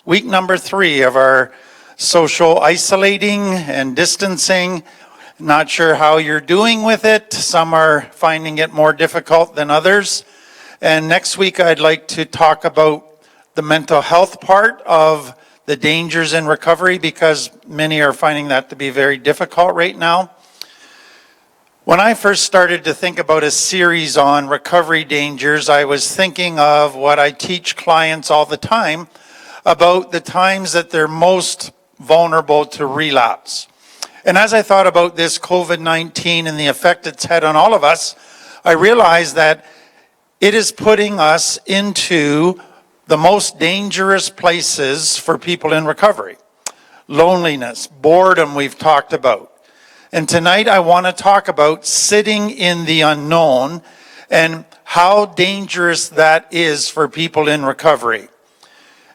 Week number 3 of our social isolating and distancing. Not sure how you're doing with it. Some are finding it more difficult than others. And next week I'd like to talk about the mental health part of the dangers in recovery, because many are finding that to be very difficult right now. When I first started to think about a series on recovery dangers, I was thinking of what I teach clients all the time about the times that they're most vulnerable to relapse. And as I thought about this COVID-19 and the effect it's had on all of us, I realized that it is putting us into the most dangerous places for people in recovery. Loneliness, boredom we've talked about. And tonight I want to talk about sitting in the unknown and how dangerous that is for people in recovery.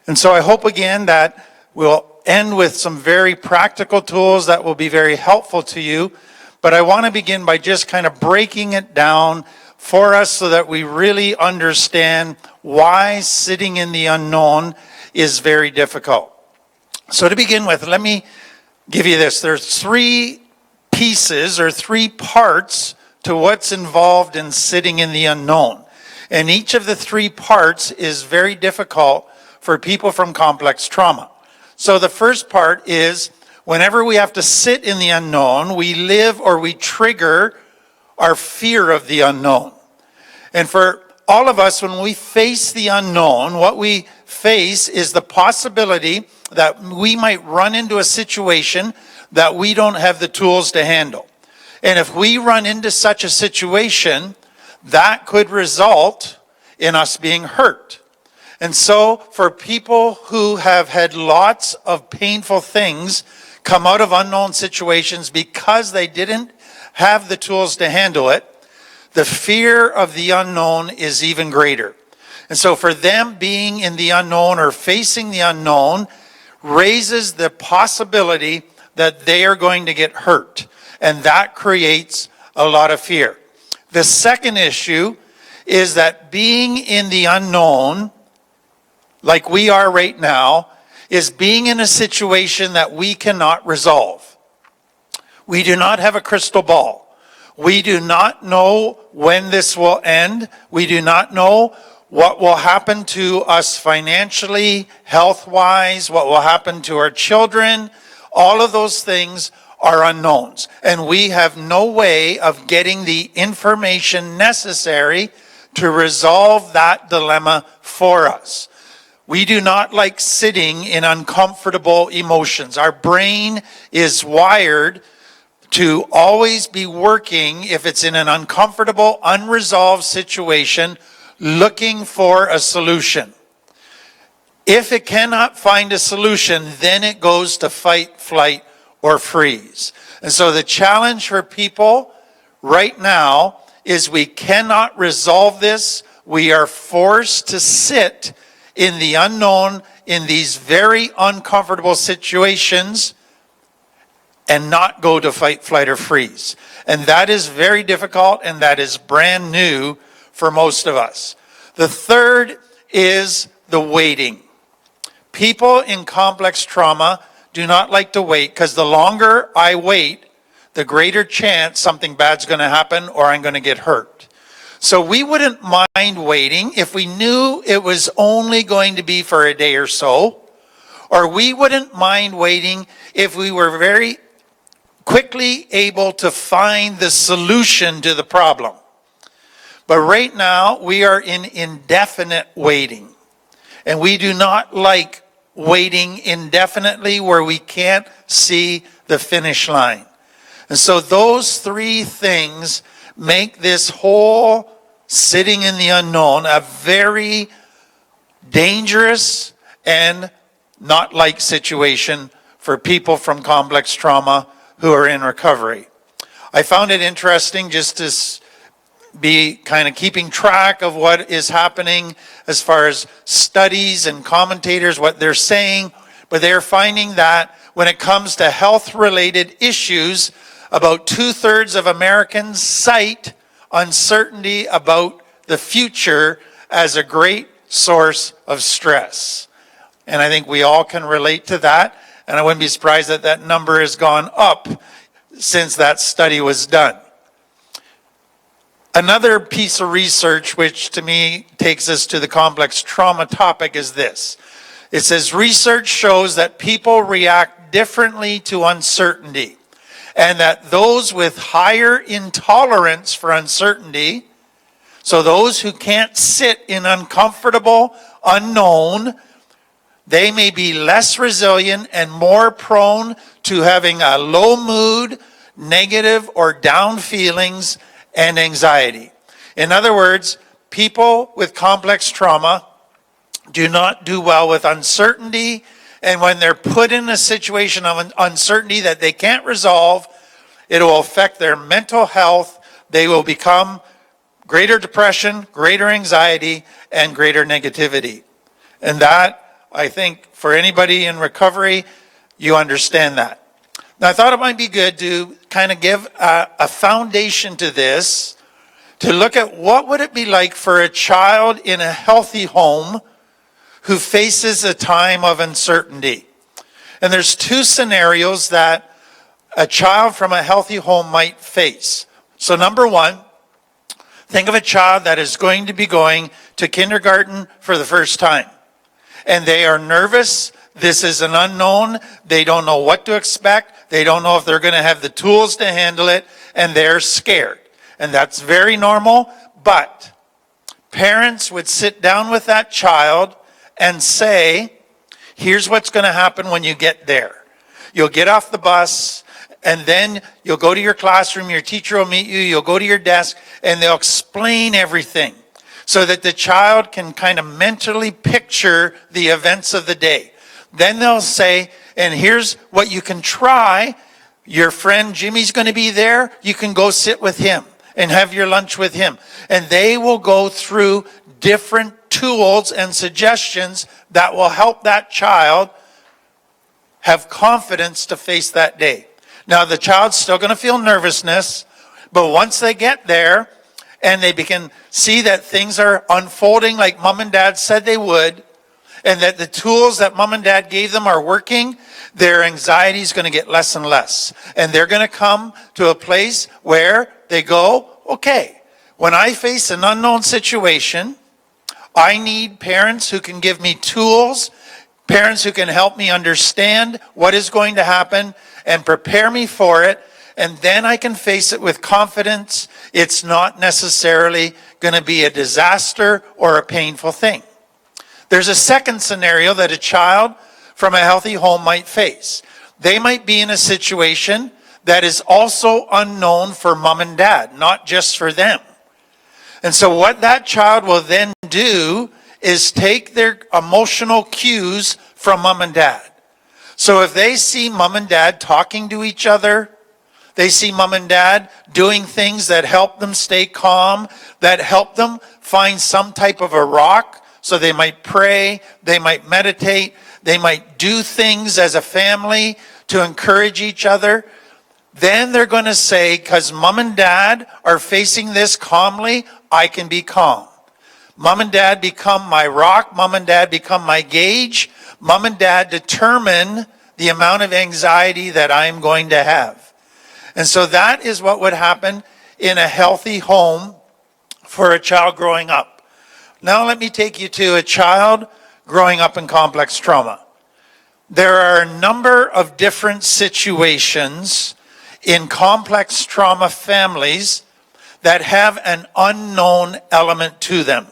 And so I hope again that we'll end with some very practical tools that will be very helpful to you. But I want to begin by just kind of breaking it down for us so that we really understand why sitting in the unknown is very difficult. So to begin with, let me give you this. There's 3 pieces or 3 parts to what's involved in sitting in the unknown. And each of the 3 parts is very difficult for people from complex trauma. So the first part is whenever we have to sit in the unknown, we live or we trigger our fear of the unknown. And for all of us, when we face the unknown, what we face is the possibility that we might run into a situation that we don't have the tools to handle. And if we run into such a situation, that could result in us being hurt. And so for people who have had lots of painful things come out of unknown situations because they didn't have the tools to handle it, the fear of the unknown is even greater. And so for them, being in the unknown or facing the unknown raises the possibility that they are going to get hurt. And that creates a lot of fear. The second issue is that being in the unknown, like we are right now, is being in a situation that we cannot resolve. We do not have a crystal ball. We do not know when this will end. We do not know what will happen to us financially, health-wise, what will happen to our children. All of those things are unknowns. And we have no way of getting the information necessary to resolve that dilemma for us. We do not like sitting in uncomfortable emotions. Our brain is wired to always be working, if it's in an uncomfortable, unresolved situation, looking for a solution. If it cannot find a solution, then it goes to fight, flight, or freeze. And so the challenge for people right now is we cannot resolve this. We are forced to sit in the unknown, in these very uncomfortable situations, and not go to fight, flight, or freeze. And that is very difficult, and that is brand new for most of us. The third is the waiting. People in complex trauma do not like to wait, because the longer I wait, the greater chance something bad's going to happen or I'm going to get hurt. So we wouldn't mind waiting if we knew it was only going to be for a day or so. Or we wouldn't mind waiting if we were very quickly able to find the solution to the problem. But right now, we are in indefinite waiting. And we do not like waiting indefinitely where we can't see the finish line. And so those 3 things make this whole sitting in the unknown a very dangerous and not like situation for people from complex trauma who are in recovery. I found it interesting just to be kind of keeping track of what is happening as far as studies and commentators, what they're saying, but they're finding that when it comes to health-related issues, about 2/3 of Americans cite uncertainty about the future as a great source of stress. And I think we all can relate to that. And I wouldn't be surprised that that number has gone up since that study was done. Another piece of research, which to me takes us to the complex trauma topic, is this. It says research shows that people react differently to uncertainty, and that those with higher intolerance for uncertainty, so those who can't sit in uncomfortable, unknown, they may be less resilient and more prone to having a low mood, negative or down feelings, and anxiety. In other words, people with complex trauma do not do well with uncertainty, and when they're put in a situation of uncertainty that they can't resolve, it will affect their mental health. They will become greater depression, greater anxiety, and greater negativity. And that, I think, for anybody in recovery, you understand that. Now, I thought it might be good to kind of give a foundation to this, to look at what would it be like for a child in a healthy home who faces a time of uncertainty. And there's two scenarios that a child from a healthy home might face. So number one, think of a child that is going to be going to kindergarten for the first time. And they are nervous. This is an unknown. They don't know what to expect. They don't know if they're going to have the tools to handle it. And they're scared. And that's very normal. But parents would sit down with that child and say, here's what's going to happen when you get there. You'll get off the bus, and then you'll go to your classroom, your teacher will meet you, you'll go to your desk, and they'll explain everything so that the child can kind of mentally picture the events of the day. Then they'll say, and here's what you can try. Your friend Jimmy's going to be there. You can go sit with him and have your lunch with him. And they will go through different tools and suggestions that will help that child have confidence to face that day. Now, the child's still going to feel nervousness, but once they get there and they begin see that things are unfolding like mom and dad said they would, and that the tools that mom and dad gave them are working, their anxiety is going to get less and less. And they're going to come to a place where they go, okay, when I face an unknown situation, I need parents who can give me tools, parents who can help me understand what is going to happen and prepare me for it, and then I can face it with confidence. It's not necessarily going to be a disaster or a painful thing. There's a second scenario that a child from a healthy home might face. They might be in a situation that is also unknown for mom and dad, not just for them. And so what that child will then do is take their emotional cues from mom and dad. So if they see mom and dad talking to each other, they see mom and dad doing things that help them stay calm, that help them find some type of a rock. So they might pray, they might meditate, they might do things as a family to encourage each other. Then they're going to say, because mom and dad are facing this calmly, I can be calm. Mom and dad become my rock. Mom and dad become my gauge. Mom and dad determine the amount of anxiety that I'm going to have. And so that is what would happen in a healthy home for a child growing up. Now let me take you to a child growing up in complex trauma. There are a number of different situations in complex trauma families that have an unknown element to them.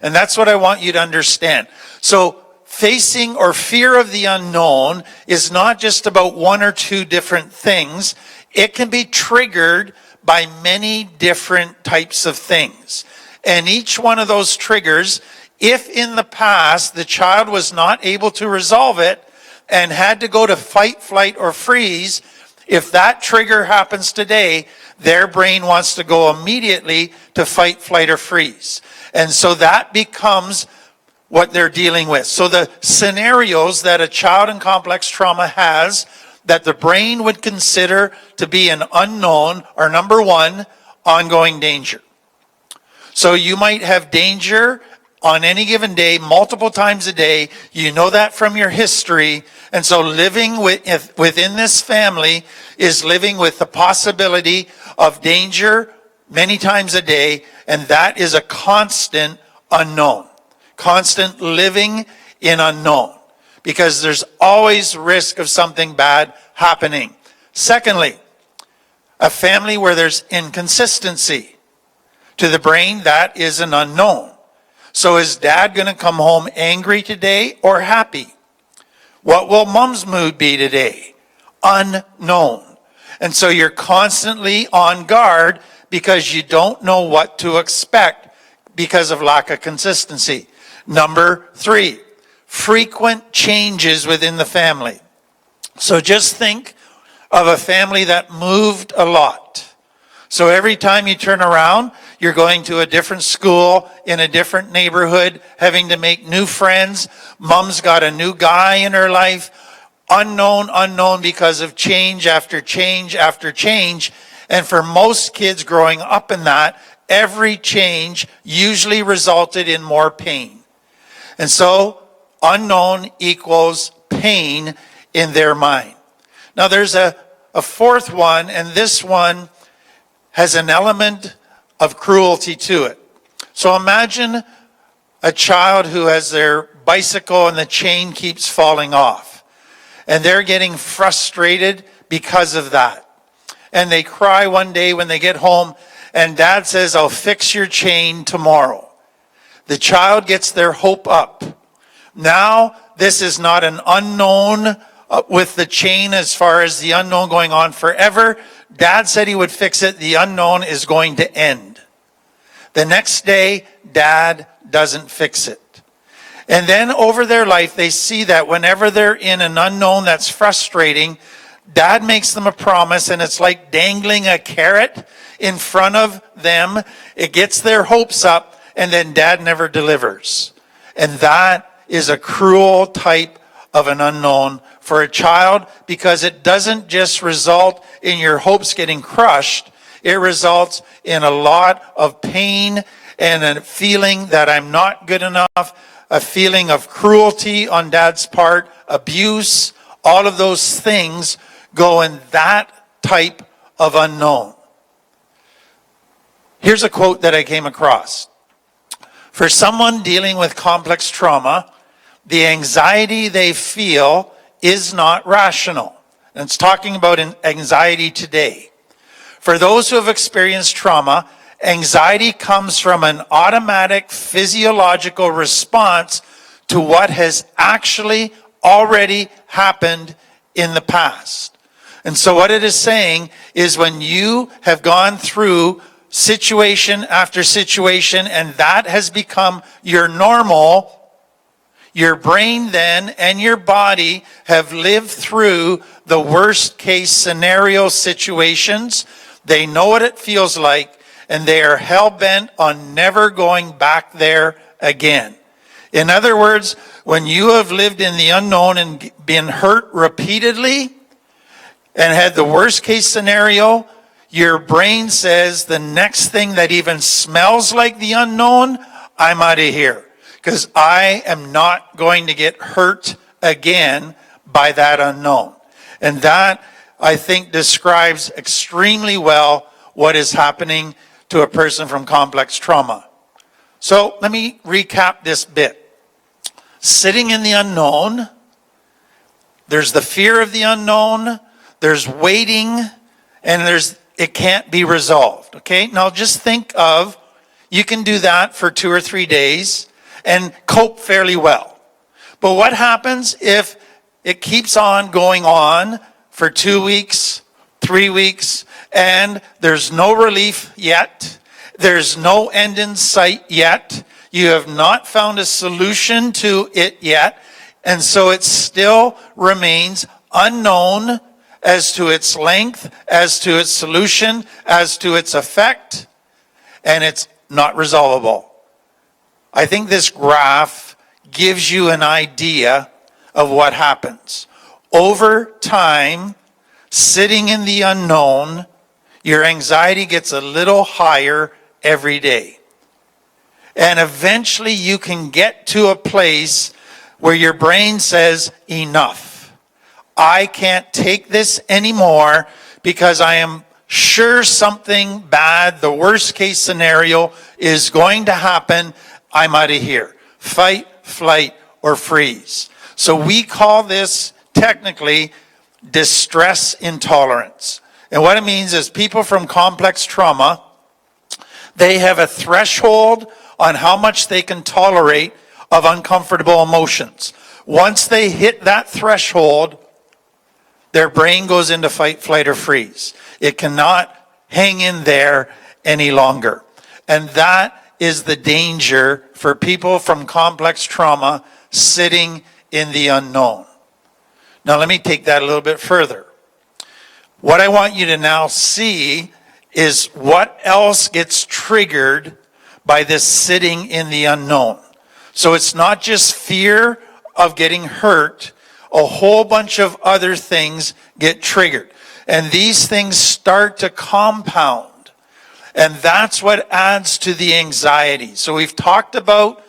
And that's what I want you to understand. So facing or fear of the unknown is not just about one or two different things. It can be triggered by many different types of things. And each one of those triggers, if in the past the child was not able to resolve it and had to go to fight, flight, or freeze, if that trigger happens today, their brain wants to go immediately to fight, flight, or freeze. And so that becomes what they're dealing with. So the scenarios that a child in complex trauma has that the brain would consider to be an unknown are, number one, ongoing danger. So you might have danger on any given day, multiple times a day. You know that from your history. And so living within this family is living with the possibility of danger many times a day. And that is a constant unknown. Constant living in unknown. Because there's always risk of something bad happening. Secondly, a family where there's inconsistency. To the brain, that is an unknown. So is dad going to come home angry today or happy? What will mom's mood be today? Unknown. And so you're constantly on guard because you don't know what to expect because of lack of consistency. Number 3, frequent changes within the family. So just think of a family that moved a lot. So every time you turn around, you're going to a different school, in a different neighborhood, having to make new friends. Mom's got a new guy in her life. Unknown because of change after change after change. And for most kids growing up in that, every change usually resulted in more pain. And so unknown equals pain in their mind. Now there's a fourth one, and this one has an element of cruelty to it. So imagine a child who has their bicycle and the chain keeps falling off. And they're getting frustrated because of that. And they cry one day when they get home, and dad says, "I'll fix your chain tomorrow." The child gets their hope up. Now, this is not an unknown with the chain as far as the unknown going on forever. Dad said he would fix it. The unknown is going to end. The next day, dad doesn't fix it. And then over their life, they see that whenever they're in an unknown that's frustrating, dad makes them a promise, and it's like dangling a carrot in front of them. It gets their hopes up, and then dad never delivers. And that is a cruel type of an unknown for a child, because it doesn't just result in your hopes getting crushed. It results in a lot of pain and a feeling that I'm not good enough, a feeling of cruelty on dad's part, abuse. All of those things go in that type of unknown. Here's a quote that I came across. For someone dealing with complex trauma, the anxiety they feel is not rational. And it's talking about anxiety today. For those who have experienced trauma, anxiety comes from an automatic physiological response to what has actually already happened in the past. And so what it is saying is, when you have gone through situation after situation and that has become your normal, your brain then and your body have lived through the worst case scenario situations. They know what it feels like, and they are hell-bent on never going back there again. In other words, when you have lived in the unknown and been hurt repeatedly and had the worst case scenario, your brain says the next thing that even smells like the unknown, I'm out of here, because I am not going to get hurt again by that unknown. And that, I think, describes extremely well what is happening to a person from complex trauma. So let me recap this bit. Sitting in the unknown, there's the fear of the unknown, there's waiting, and it can't be resolved. Okay, now just think of, you can do that for 2 or 3 days and cope fairly well. But what happens if it keeps on going on for 2 weeks, 3 weeks, and there's no relief yet? There's no end in sight yet. You have not found a solution to it yet. And so it still remains unknown as to its length, as to its solution, as to its effect, and it's not resolvable. I think this graph gives you an idea of what happens. Over time, sitting in the unknown, your anxiety gets a little higher every day. And eventually you can get to a place where your brain says, enough. I can't take this anymore because I am sure something bad, the worst case scenario, is going to happen. I'm out of here. Fight, flight, or freeze. So we call this technically distress intolerance. And what it means is people from complex trauma, they have a threshold on how much they can tolerate of uncomfortable emotions. Once they hit that threshold, their brain goes into fight, flight, or freeze. It cannot hang in there any longer. And that is the danger for people from complex trauma sitting in the unknown. Now let me take that a little bit further. What I want you to now see is what else gets triggered by this sitting in the unknown. So it's not just fear of getting hurt. A whole bunch of other things get triggered. And these things start to compound. And that's what adds to the anxiety. So we've talked about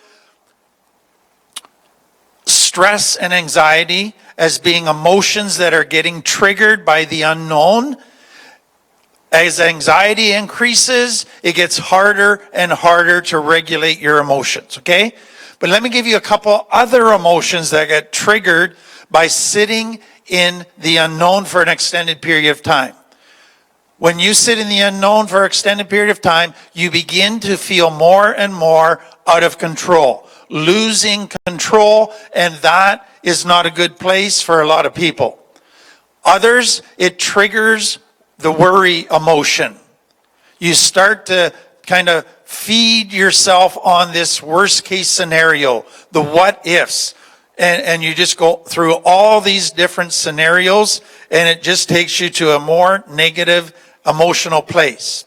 stress and anxiety as being emotions that are getting triggered by the unknown. As anxiety increases, it gets harder and harder to regulate your emotions, okay? But let me give you a couple other emotions that get triggered by sitting in the unknown for an extended period of time. When you sit in the unknown for an extended period of time, you begin to feel more and more out of control, losing control, and that is not a good place for a lot of people. Others, it triggers the worry emotion. You start to kind of feed yourself on this worst case scenario, the what ifs. And you just go through all these different scenarios and it just takes you to a more negative emotional place.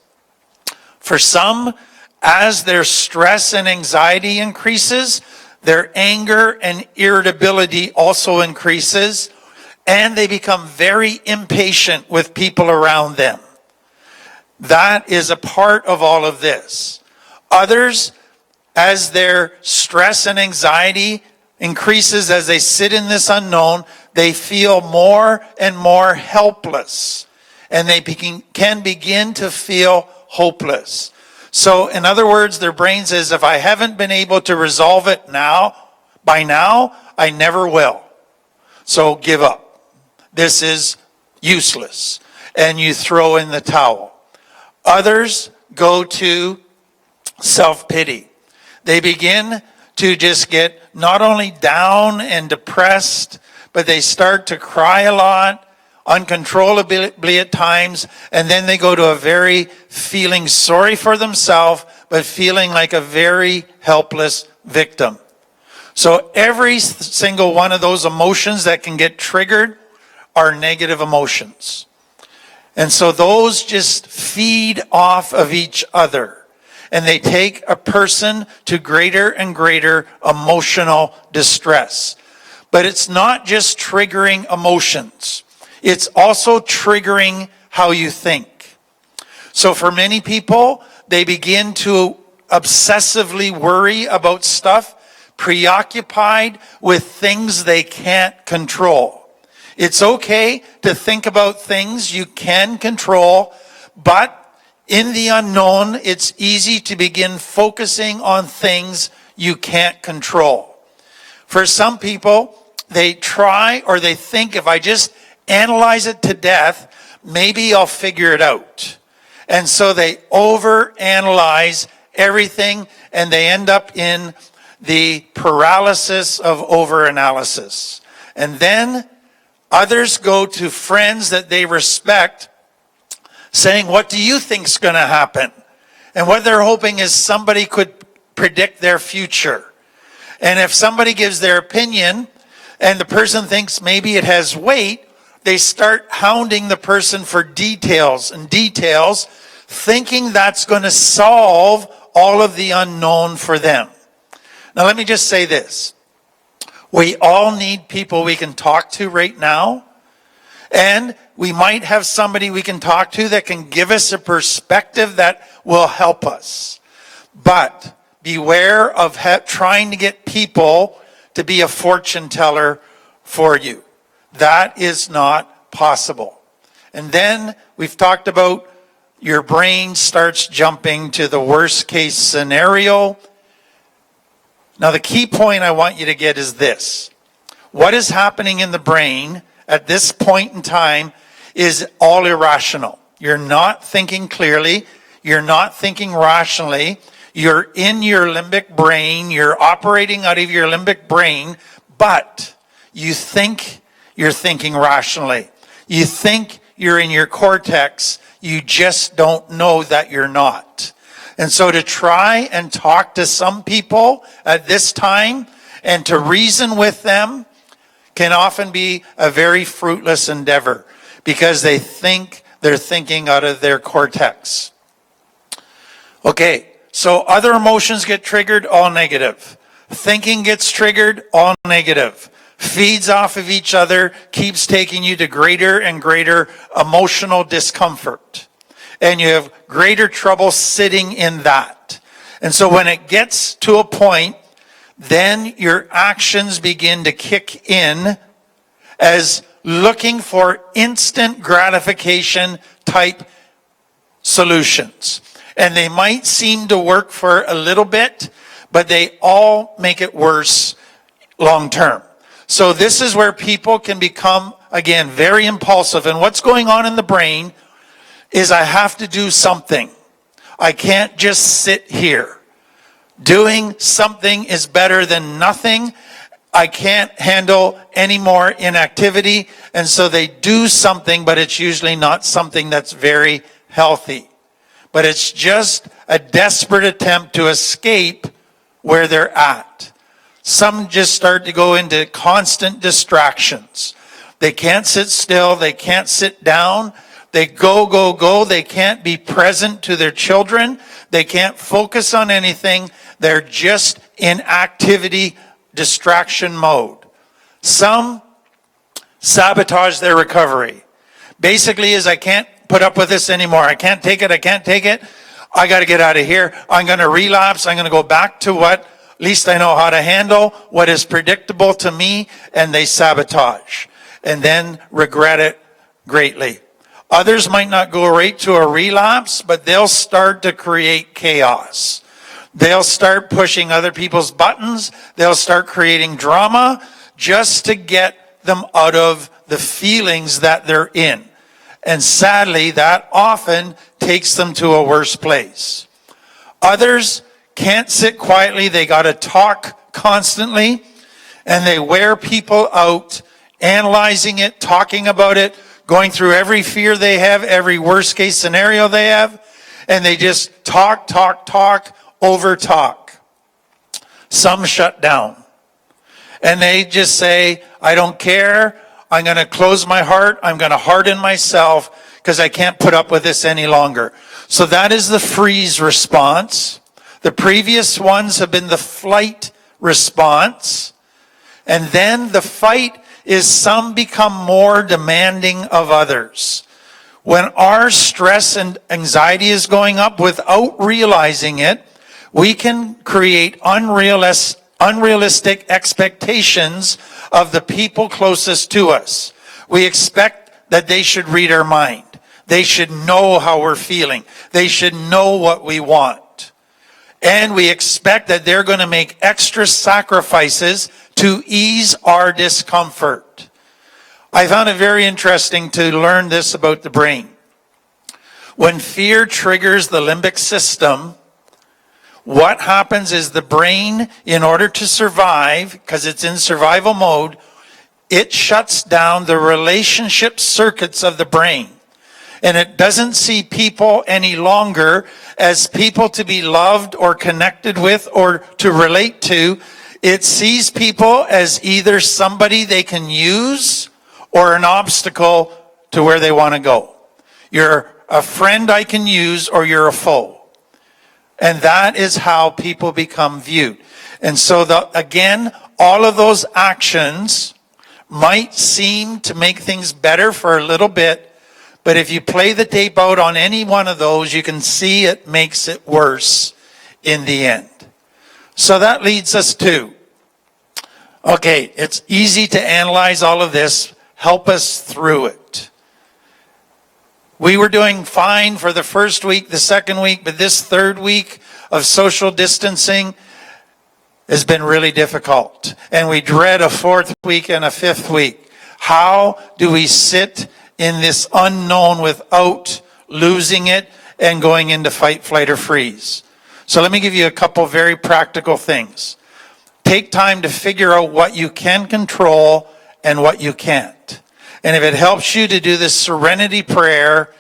For some, as their stress and anxiety increases, their anger and irritability also increases, and they become very impatient with people around them. That is a part of all of this. Others, as their stress and anxiety increases, as they sit in this unknown, they feel more and more helpless. And they can begin to feel hopeless. So, in other words, their brain says, if I haven't been able to resolve it by now, I never will. So give up. This is useless. And you throw in the towel. Others go to self-pity. They begin to just get not only down and depressed, but they start to cry a lot, uncontrollably at times, and then they go to a very feeling sorry for themselves, but feeling like a very helpless victim. So every single one of those emotions that can get triggered are negative emotions. And so those just feed off of each other. And they take a person to greater and greater emotional distress. But it's not just triggering emotions. It's also triggering how you think. So for many people, they begin to obsessively worry about stuff, preoccupied with things they can't control. It's okay to think about things you can control, but in the unknown, it's easy to begin focusing on things you can't control. For some people, they try or they think, if I just analyze it to death, maybe I'll figure it out. And so they overanalyze everything and they end up in the paralysis of overanalysis. And then others go to friends that they respect saying, what do you think's going to happen? And what they're hoping is somebody could predict their future. And if somebody gives their opinion and the person thinks maybe it has weight, they start hounding the person for details and details, thinking that's going to solve all of the unknown for them. Now let me just say this. We all need people we can talk to right now. And we might have somebody we can talk to that can give us a perspective that will help us. But beware of trying to get people to be a fortune teller for you. That is not possible. And then we've talked about your brain starts jumping to the worst case scenario. Now the key point I want you to get is this. What is happening in the brain at this point in time is all irrational. You're not thinking clearly. You're not thinking rationally. You're in your limbic brain. You're operating out of your limbic brain, but you think you're thinking rationally. You think you're in your cortex. You just don't know that you're not. And so to try and talk to some people at this time and to reason with them can often be a very fruitless endeavor because they think they're thinking out of their cortex. Okay, so other emotions get triggered, all negative. Thinking gets triggered, all negative. Feeds off of each other, keeps taking you to greater and greater emotional discomfort. And you have greater trouble sitting in that. And so when it gets to a point, then your actions begin to kick in as looking for instant gratification type solutions. And they might seem to work for a little bit, but they all make it worse long term. So this is where people can become, again, very impulsive. And what's going on in the brain is I have to do something. I can't just sit here. Doing something is better than nothing. I can't handle any more inactivity. And so they do something, but it's usually not something that's very healthy. But it's just a desperate attempt to escape where they're at. Some just start to go into constant distractions. They can't sit still. They can't sit down. They go. They can't be present to their children. They can't focus on anything. They're just in activity, distraction mode. Some sabotage their recovery. Basically is I can't put up with this anymore. I can't take it. I got to get out of here. I'm going to relapse. I'm going to go back to what at least I know how to handle, what is predictable to me, and they sabotage and then regret it greatly. Others might not go right to a relapse, but they'll start to create chaos. They'll start pushing other people's buttons. They'll start creating drama just to get them out of the feelings that they're in. And sadly, that often takes them to a worse place. Others can't sit quietly. They got to talk constantly. And they wear people out, analyzing it, talking about it, going through every fear they have, every worst case scenario they have. And they just talk, over talk. Some shut down. And they just say, I don't care. I'm going to close my heart. I'm going to harden myself because I can't put up with this any longer. So that is the freeze response. The previous ones have been the flight response. And then the fight is some become more demanding of others. When our stress and anxiety is going up without realizing it, we can create unrealistic expectations of the people closest to us. We expect that they should read our mind. They should know how we're feeling. They should know what we want. And we expect that they're going to make extra sacrifices to ease our discomfort. I found it very interesting to learn this about the brain. When fear triggers the limbic system, what happens is the brain, in order to survive, because it's in survival mode, it shuts down the relationship circuits of the brain. And it doesn't see people any longer as people to be loved or connected with or to relate to. It sees people as either somebody they can use or an obstacle to where they want to go. You're a friend I can use, or you're a foe. And that is how people become viewed. And so again, all of those actions might seem to make things better for a little bit, but if you play the tape out on any one of those, you can see it makes it worse in the end. So that leads us to, okay, it's easy to analyze all of this. Help us through it. We were doing fine for the first week, the second week, but this third week of social distancing has been really difficult. And we dread a fourth week and a fifth week. How do we sit in this unknown without losing it and going into fight, flight, or freeze? So let me give you a couple very practical things. Take time to figure out what you can control and what you can't. And if it helps you to do this serenity prayer,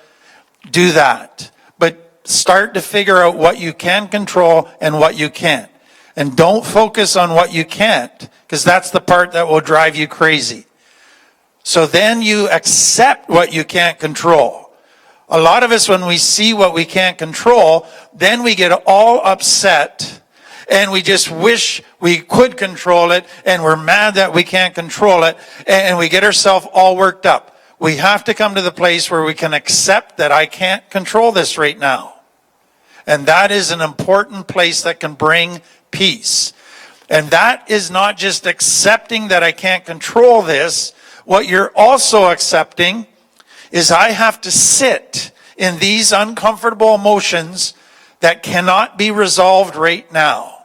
do that. But start to figure out what you can control and what you can't. And don't focus on what you can't, because that's the part that will drive you crazy. So then you accept what you can't control. A lot of us, when we see what we can't control, then we get all upset and we just wish we could control it, and we're mad that we can't control it, and we get ourselves all worked up. We have to come to the place where we can accept that I can't control this right now. And that is an important place that can bring peace. And that is not just accepting that I can't control this. What you're also accepting is I have to sit in these uncomfortable emotions that cannot be resolved right now.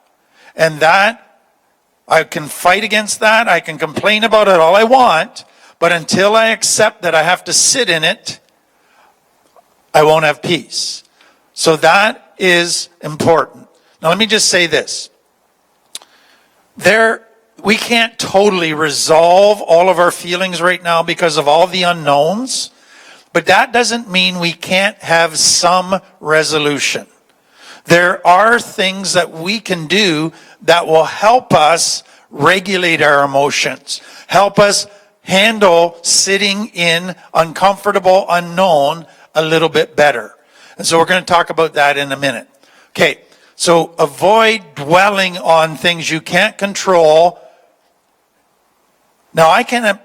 And that, I can fight against that, I can complain about it all I want, but until I accept that I have to sit in it, I won't have peace. So that is important. Now let me just say this. We can't totally resolve all of our feelings right now because of all the unknowns, but that doesn't mean we can't have some resolution. There are things that we can do that will help us regulate our emotions, help us handle sitting in uncomfortable unknown a little bit better. And so we're going to talk about that in a minute. Okay, so avoid dwelling on things you can't control. Now I can,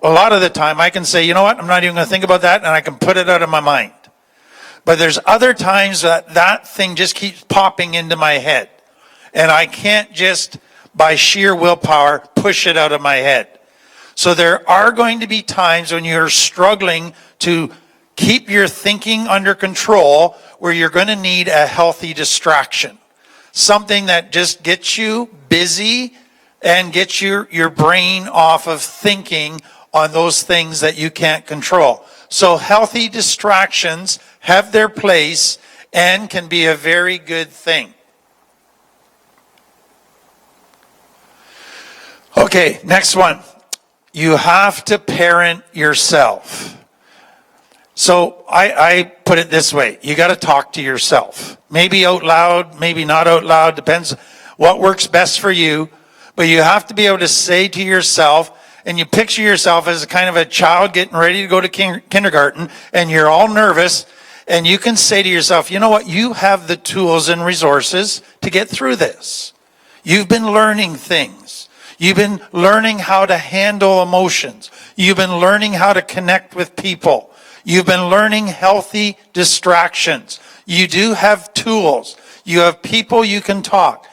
a lot of the time I can say, you know what, I'm not even going to think about that, and I can put it out of my mind. But there's other times that thing just keeps popping into my head. And I can't just, by sheer willpower, push it out of my head. So there are going to be times when you're struggling to keep your thinking under control, where you're going to need a healthy distraction. Something that just gets you busy and gets your brain off of thinking on those things that you can't control. So healthy distractions have their place and can be a very good thing. Okay, next one. You have to parent yourself. So I put it this way. You got to talk to yourself. Maybe out loud, maybe not out loud. Depends what works best for you. But you have to be able to say to yourself, and you picture yourself as a kind of a child getting ready to go to kindergarten, and you're all nervous, and you can say to yourself, you know what, you have the tools and resources to get through this. You've been learning things. You've been learning how to handle emotions. You've been learning how to connect with people. You've been learning healthy distractions. You do have tools. You have people you can talk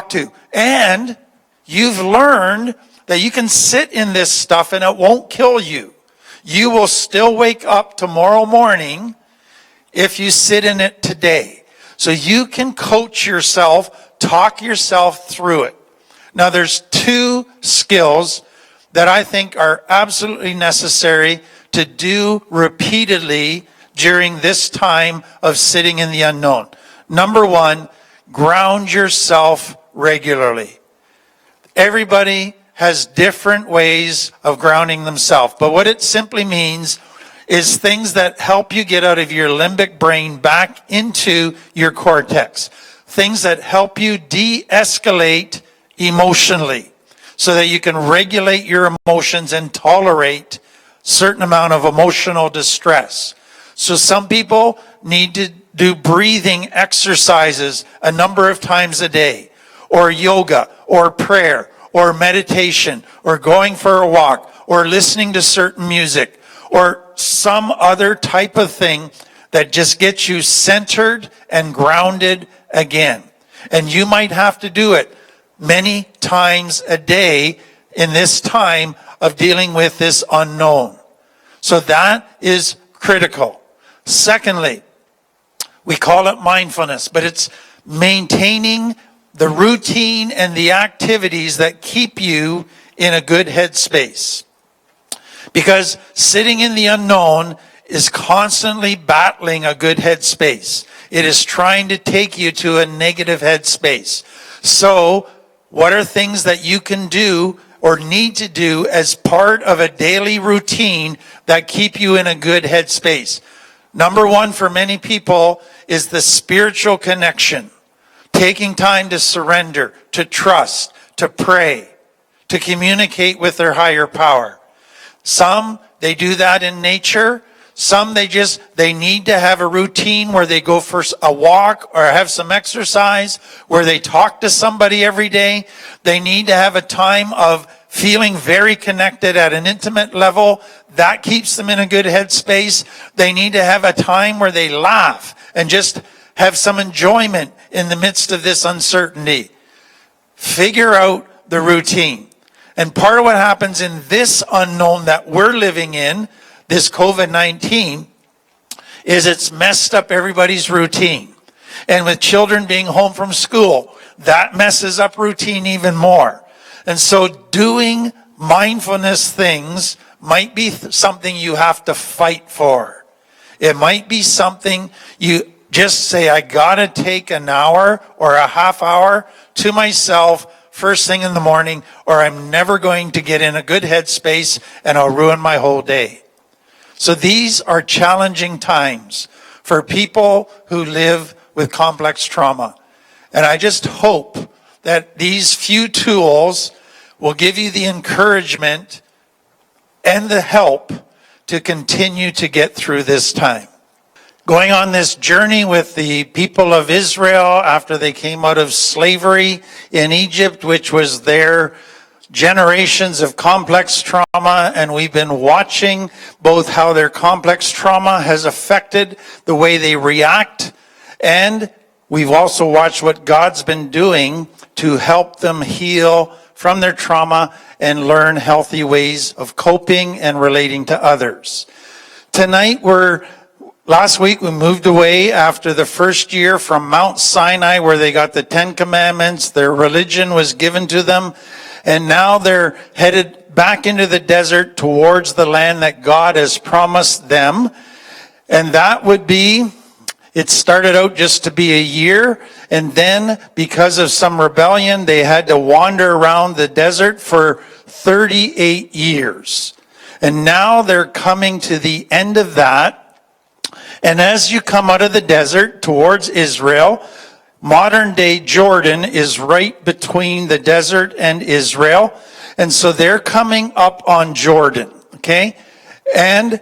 to. And you've learned that you can sit in this stuff and it won't kill you. You will still wake up tomorrow morning if you sit in it today. So you can coach yourself, talk yourself through it. Now there's two skills that I think are absolutely necessary to do repeatedly during this time of sitting in the unknown. Number one, ground yourself regularly. Everybody has different ways of grounding themselves, but what it simply means is things that help you get out of your limbic brain back into your cortex. Things that help you de-escalate emotionally so that you can regulate your emotions and tolerate certain amount of emotional distress. So some people need to do breathing exercises a number of times a day, or yoga, or prayer, or meditation, or going for a walk, or listening to certain music, or some other type of thing that just gets you centered and grounded again. And you might have to do it many times a day in this time of dealing with this unknown. So that is critical. Secondly, we call it mindfulness, but it's maintaining the routine and the activities that keep you in a good headspace. Because sitting in the unknown is constantly battling a good headspace. It is trying to take you to a negative headspace. So, what are things that you can do or need to do as part of a daily routine that keep you in a good headspace? Number one for many people is the spiritual connection. Taking time to surrender, to trust, to pray, to communicate with their higher power. Some, they do that in nature. Some, they need to have a routine where they go for a walk or have some exercise, where they talk to somebody every day. They need to have a time of feeling very connected at an intimate level. That keeps them in a good headspace. They need to have a time where they laugh and just have some enjoyment in the midst of this uncertainty. Figure out the routine. And part of what happens in this unknown that we're living in, this COVID-19, is it's messed up everybody's routine. And with children being home from school, that messes up routine even more. And so doing mindfulness things might be something you have to fight for. It might be something you just say, I gotta take an hour or a half hour to myself first thing in the morning, or I'm never going to get in a good headspace and I'll ruin my whole day. So these are challenging times for people who live with complex trauma. And I just hope that these few tools will give you the encouragement and the help to continue to get through this time. Going on this journey with the people of Israel after they came out of slavery in Egypt, which was their generations of complex trauma, and we've been watching both how their complex trauma has affected the way they react, and we've also watched what God's been doing to help them heal from their trauma and learn healthy ways of coping and relating to others. Tonight last week we moved away after the first year from Mount Sinai, where they got the 10 Commandments, their religion was given to them, and now they're headed back into the desert towards the land that God has promised them. And that would be, it started out just to be a year, and then because of some rebellion, they had to wander around the desert for 38 years. And now they're coming to the end of that. And as you come out of the desert towards Israel, modern day Jordan is right between the desert and Israel. And so they're coming up on Jordan, okay? And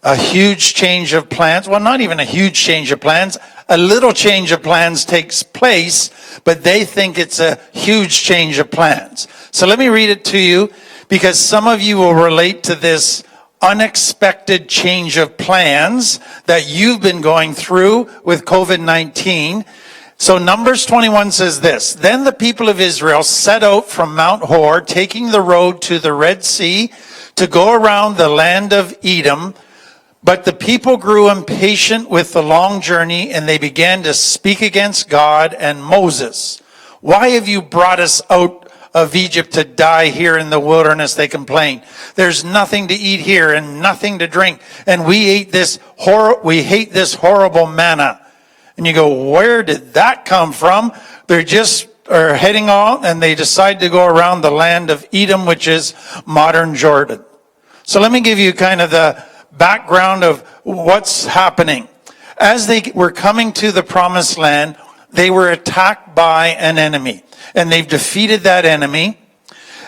a huge change of plans. Well, not even a huge change of plans. A little change of plans takes place, but they think it's a huge change of plans. So let me read it to you, because some of you will relate to this unexpected change of plans that you've been going through with COVID-19. So Numbers 21 says this: Then the people of Israel set out from Mount Hor, taking the road to the Red Sea to go around the land of Edom. But the people grew impatient with the long journey, and they began to speak against God and Moses. Why have you brought us out of Egypt to die here in the wilderness? They complained. There's nothing to eat here and nothing to drink, and we hate this horrible manna. And you go, where did that come from? They're just are heading on, and they decide to go around the land of Edom, which is modern Jordan. So let me give you kind of the background of what's happening. As they were coming to the promised land, they were attacked by an enemy. And they've defeated that enemy.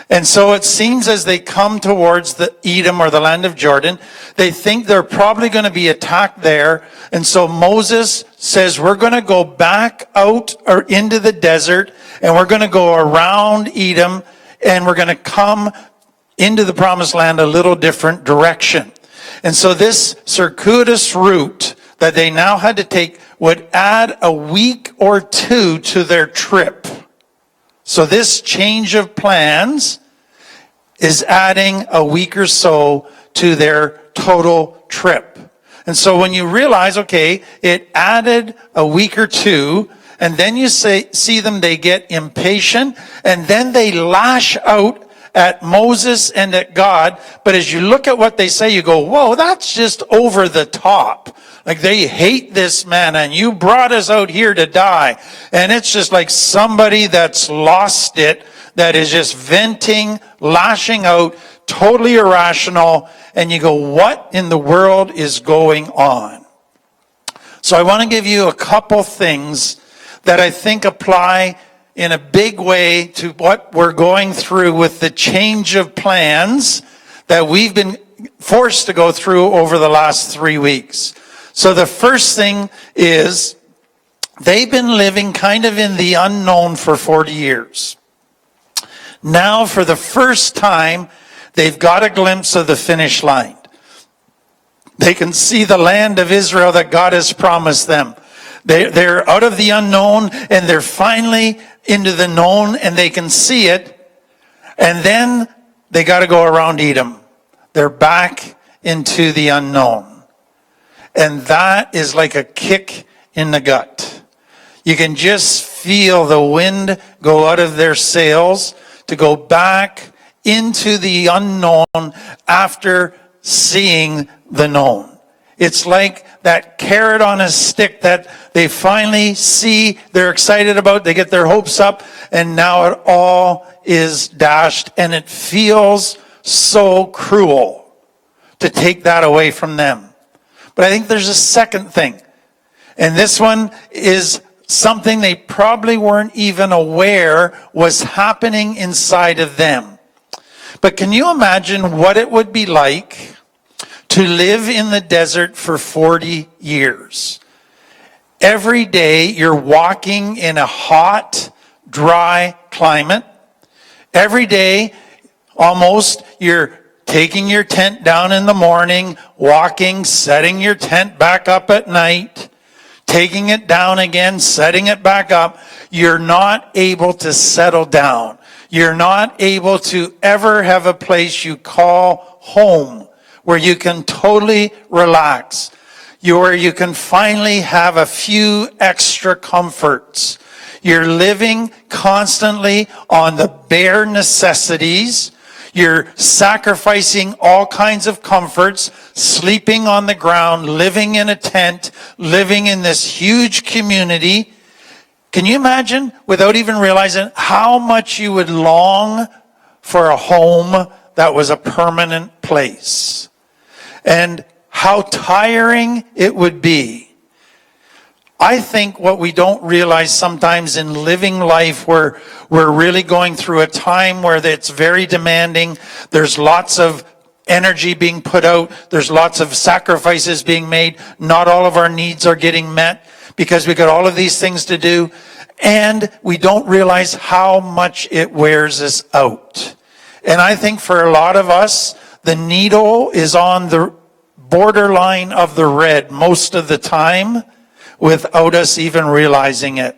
And so it seems as they come towards the Edom, or the land of Jordan, they think they're probably going to be attacked there. And so Moses says, we're going to go back out or into the desert, and we're going to go around Edom, and we're going to come into the promised land a little different direction. And so this circuitous route that they now had to take would add a week or two to their trip. So this change of plans is adding a week or so to their total trip. And so when you realize, okay, it added a week or two, and then you see them, they get impatient, and then they lash out at Moses and at God. But as you look at what they say, you go, whoa, that's just over the top. Like, they hate this man, and you brought us out here to die. And it's just like somebody that's lost it, that is just venting, lashing out, totally irrational. And you go, what in the world is going on? So I want to give you a couple things that I think apply in a big way to what we're going through with the change of plans that we've been forced to go through over the last 3 weeks. So the first thing is, they've been living kind of in the unknown for 40 years. Now, for the first time, they've got a glimpse of the finish line. They can see the land of Israel that God has promised them. They're out of the unknown, and they're finally into the known, and they can see it. And then they got to go around Edom. They're back into the unknown. And that is like a kick in the gut. You can just feel the wind go out of their sails to go back into the unknown after seeing the known. It's like that carrot on a stick that they finally see, they're excited about, they get their hopes up, and now it all is dashed, and it feels so cruel to take that away from them. But I think there's a second thing, and this one is something they probably weren't even aware was happening inside of them. But can you imagine what it would be like to live in the desert for 40 years? Every day you're walking in a hot, dry climate. Every day, almost, you're taking your tent down in the morning, walking, setting your tent back up at night, taking it down again, setting it back up. You're not able to settle down. You're not able to ever have a place you call home, where you can totally relax, where you can finally have a few extra comforts. You're living constantly on the bare necessities. You're sacrificing all kinds of comforts, sleeping on the ground, living in a tent, living in this huge community. Can you imagine, without even realizing, how much you would long for a home that was a permanent place? And how tiring it would be. I think what we don't realize sometimes in living life, where we're really going through a time where it's very demanding, there's lots of energy being put out, there's lots of sacrifices being made, not all of our needs are getting met because we got all of these things to do, and we don't realize how much it wears us out. And I think for a lot of us, the needle is on the borderline of the red most of the time, without us even realizing it.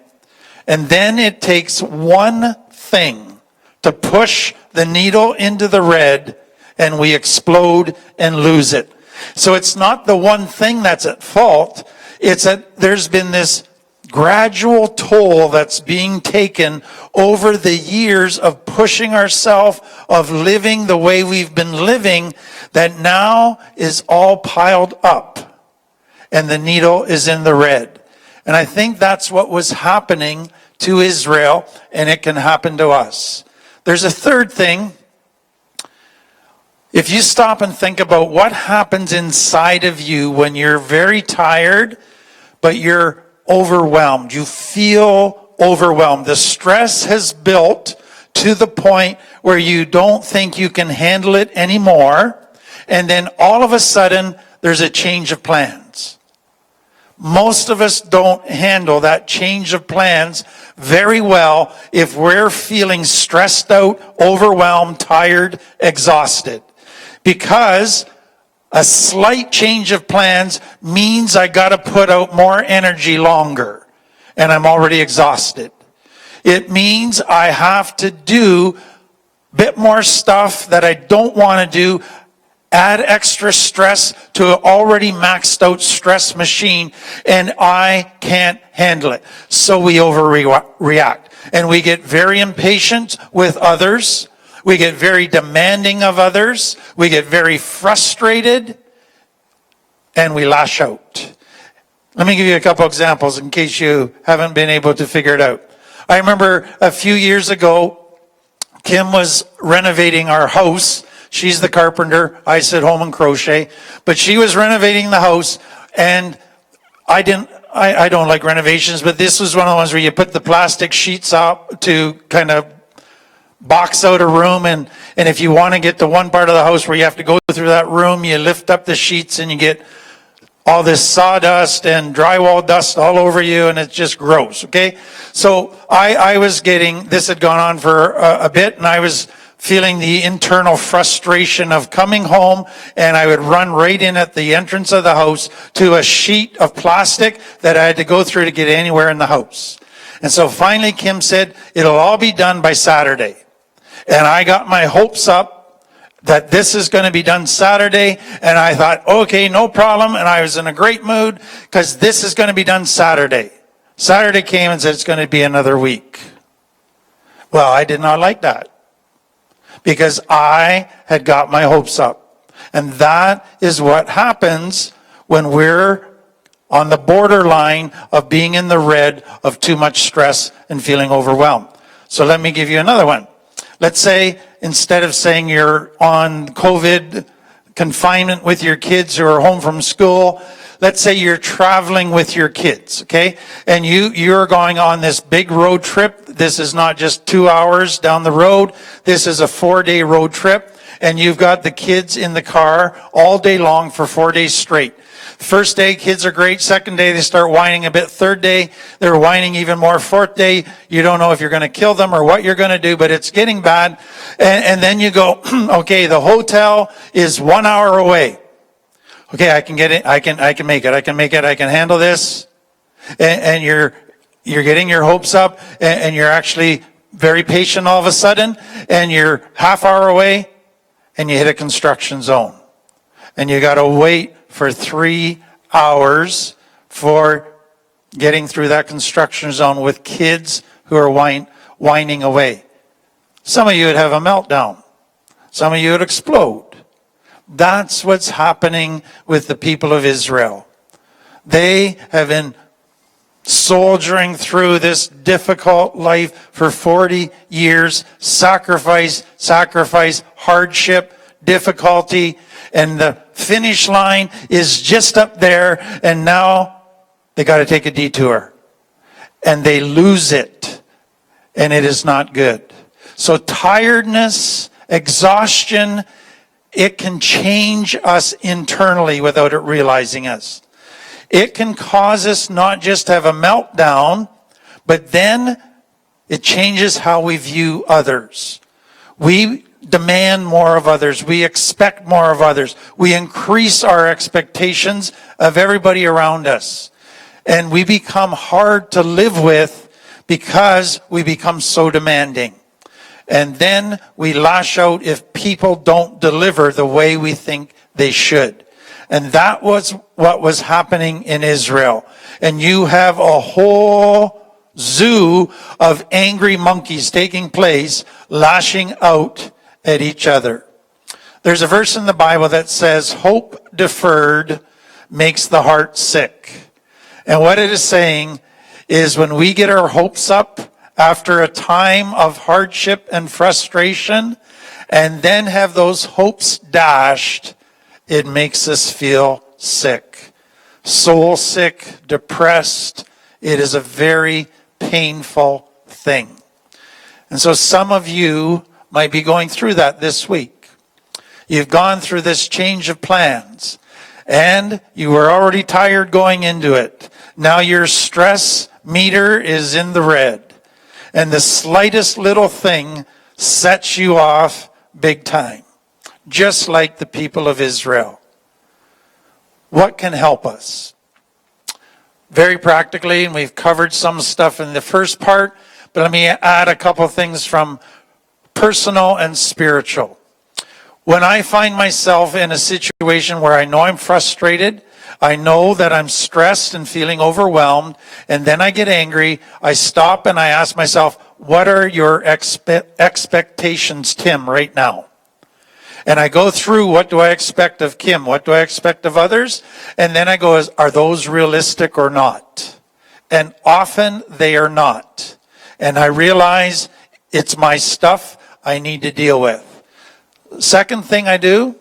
And then it takes one thing to push the needle into the red, and we explode and lose it. So it's not the one thing that's at fault. It's that there's been this gradual toll that's being taken over the years of pushing ourselves, of living the way we've been living, that now is all piled up, and the needle is in the red. And I think that's what was happening to Israel, and it can happen to us. There's a third thing. If you stop and think about what happens inside of you when you're very tired, but you're overwhelmed. You feel overwhelmed. The stress has built to the point where you don't think you can handle it anymore. And then all of a sudden, there's a change of plans. Most of us don't handle that change of plans very well if we're feeling stressed out, overwhelmed, tired, exhausted. Because A slight change of plans means I got to put out more energy longer, and I'm already exhausted. It means I have to do a bit more stuff that I don't want to do, add extra stress to an already maxed out stress machine, and I can't handle it. So we overreact, and we get very impatient with others. We get very demanding of others. We get very frustrated, and we lash out. Let me give you a couple examples in case you haven't been able to figure it out. I remember a few years ago, Kim was renovating our house. She's the carpenter. I sit home and crochet. But she was renovating the house, and I don't like renovations, but this was one of the ones where you put the plastic sheets up to kind of box out a room, and if you want to get to one part of the house where you have to go through that room, you lift up the sheets and you get all this sawdust and drywall dust all over you, and it's just gross, okay? So I was getting, this had gone on for a bit, and I was feeling the internal frustration of coming home, and I would run right in at the entrance of the house to a sheet of plastic that I had to go through to get anywhere in the house. And so finally Kim said, it'll all be done by Saturday. And I got my hopes up that this is going to be done Saturday. And I thought, okay, no problem. And I was in a great mood because this is going to be done Saturday. Saturday came and said it's going to be another week. Well, I did not like that because I had got my hopes up. And that is what happens when we're on the borderline of being in the red of too much stress and feeling overwhelmed. So let me give you another one. Let's say instead of saying you're on COVID confinement with your kids who are home from school, let's say you're traveling with your kids, okay? And you're going on this big road trip. This is not just 2 hours down the road. This is a 4-day road trip. And you've got the kids in the car all day long for 4 days straight. First day, kids are great. Second day, they start whining a bit. Third day, they're whining even more. Fourth day, you don't know if you're going to kill them or what you're going to do, but it's getting bad. And then you go, okay, the hotel is 1 hour away. Okay, I can get it. I can make it. I can make it. I can handle this. And you're getting your hopes up, and you're actually very patient all of a sudden, and you're half hour away, and you hit a construction zone. And you got to wait for 3 hours for getting through that construction zone with kids who are whining away. Some of you would have a meltdown. Some of you would explode. That's what's happening with the people of Israel. They have been soldiering through this difficult life for 40 years. Sacrifice, hardship, difficulty, and the finish line is just up there, and now they got to take a detour. And they lose it, and it is not good. So tiredness, exhaustion, it can change us internally without it realizing us. It can cause us not just to have a meltdown, but then it changes how we view others. We demand more of others. We expect more of others. We increase our expectations of everybody around us. And we become hard to live with because we become so demanding. And then we lash out if people don't deliver the way we think they should. And that was what was happening in Israel. And you have a whole zoo of angry monkeys taking place, lashing out at each other. There's a verse in the Bible that says, hope deferred makes the heart sick. And what it is saying is when we get our hopes up after a time of hardship and frustration, and then have those hopes dashed, it makes us feel sick. Soul sick, depressed. It is a very painful thing. And so some of you might be going through that this week. You've gone through this change of plans, and you were already tired going into it. Now your stress meter is in the red. And the slightest little thing sets you off big time. Just like the people of Israel. What can help us? Very practically, and we've covered some stuff in the first part, but let me add a couple of things from personal and spiritual. When I find myself in a situation where I know I'm frustrated, I know that I'm stressed and feeling overwhelmed, and then I get angry, I stop and I ask myself, what are your expectations, Tim, right now? And I go through, what do I expect of Kim? What do I expect of others? And then I go, are those realistic or not? And often they are not. And I realize it's my stuff I need to deal with. Second thing I do,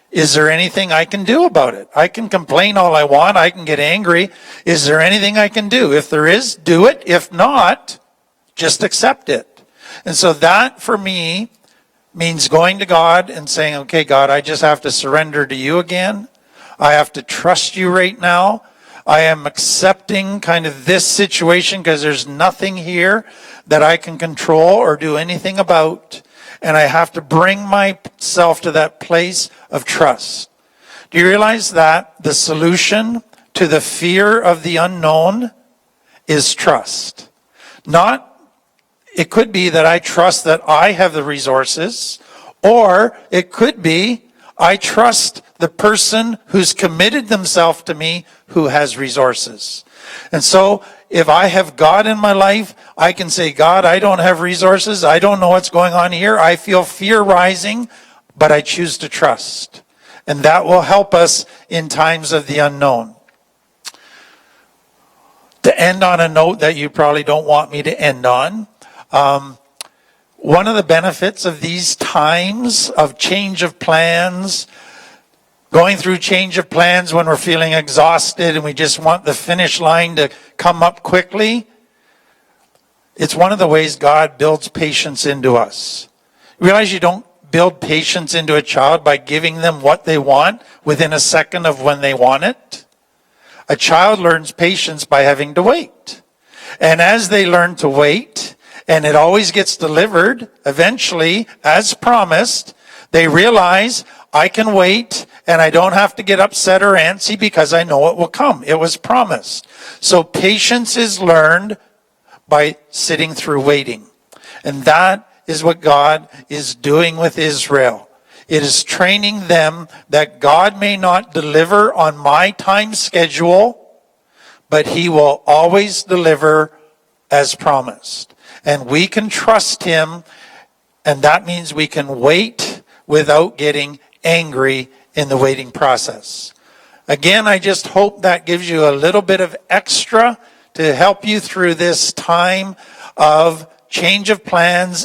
is there anything I can do about it? I can complain all I want. I can get angry. Is there anything I can do? If there is, do it. If not, just accept it. And so that for me means going to God and saying, okay, God, I just have to surrender to you again. I have to trust you right now. I am accepting kind of this situation because there's nothing here that I can control or do anything about. And I have to bring myself to that place of trust. Do you realize that the solution to the fear of the unknown is trust? It could be that I trust that I have the resources, or it could be I trust the person who's committed themselves to me who has resources. And so if I have God in my life, I can say, God, I don't have resources. I don't know what's going on here. I feel fear rising, but I choose to trust. And that will help us in times of the unknown. To end on a note that you probably don't want me to end on, one of the benefits of these times of change of plans, going through change of plans when we're feeling exhausted and we just want the finish line to come up quickly, it's one of the ways God builds patience into us. You realize you don't build patience into a child by giving them what they want within a second of when they want it. A child learns patience by having to wait. And as they learn to wait, and it always gets delivered, eventually, as promised, they realize, I can wait, and I don't have to get upset or antsy because I know it will come. It was promised. So patience is learned by sitting through waiting. And that is what God is doing with Israel. It is training them that God may not deliver on my time schedule, but he will always deliver as promised. And we can trust him, and that means we can wait without getting angry in the waiting process. Again, I just hope that gives you a little bit of extra to help you through this time of change of plans